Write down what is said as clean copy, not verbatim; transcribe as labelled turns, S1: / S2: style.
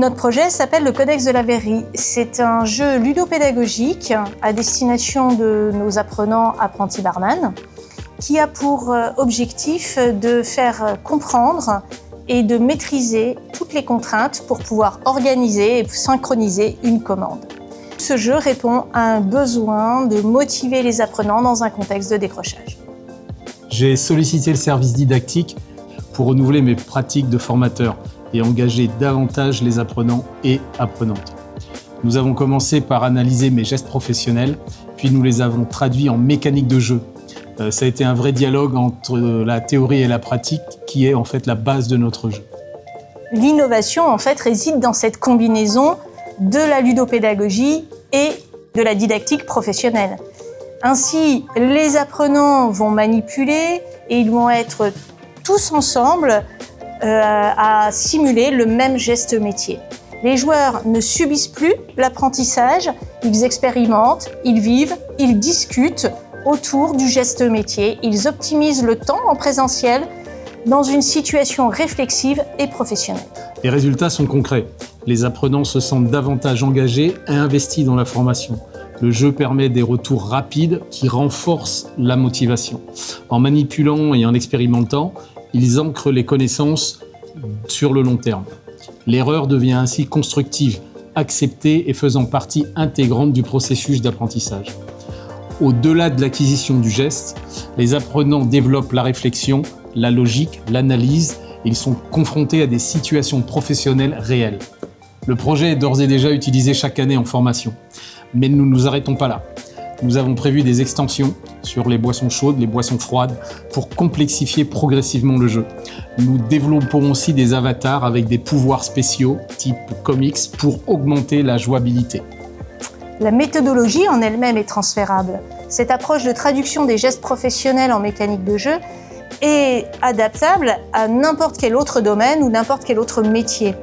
S1: Notre projet s'appelle le Codex de la verrerie. C'est un jeu ludopédagogique à destination de nos apprenants apprentis barman qui a pour objectif de faire comprendre et de maîtriser toutes les contraintes pour pouvoir organiser et synchroniser une commande. Ce jeu répond à un besoin de motiver les apprenants dans un contexte de décrochage.
S2: J'ai sollicité le service didactique pour renouveler mes pratiques de formateur et engager davantage les apprenants et apprenantes. Nous avons commencé par analyser mes gestes professionnels, puis nous les avons traduits en mécanique de jeu. Ça a été un vrai dialogue entre la théorie et la pratique qui est en fait la base de notre jeu.
S1: L'innovation en fait réside dans cette combinaison de la ludopédagogie et de la didactique professionnelle. Ainsi, les apprenants vont manipuler et ils vont être tous ensemble à simuler le même geste métier. Les joueurs ne subissent plus l'apprentissage, ils expérimentent, ils vivent, ils discutent autour du geste métier, ils optimisent le temps en présentiel dans une situation réflexive et professionnelle.
S2: Les résultats sont concrets. Les apprenants se sentent davantage engagés et investis dans la formation. Le jeu permet des retours rapides qui renforcent la motivation. En manipulant et en expérimentant, ils ancrent les connaissances sur le long terme. L'erreur devient ainsi constructive, acceptée et faisant partie intégrante du processus d'apprentissage. Au-delà de l'acquisition du geste, les apprenants développent la réflexion, la logique, l'analyse. Ils sont confrontés à des situations professionnelles réelles. Le projet est d'ores et déjà utilisé chaque année en formation. Mais nous ne nous arrêtons pas là. Nous avons prévu des extensions sur les boissons chaudes, les boissons froides, pour complexifier progressivement le jeu. Nous développons aussi des avatars avec des pouvoirs spéciaux, type comics, pour augmenter la jouabilité.
S1: La méthodologie en elle-même est transférable. Cette approche de traduction des gestes professionnels en mécanique de jeu est adaptable à n'importe quel autre domaine ou n'importe quel autre métier.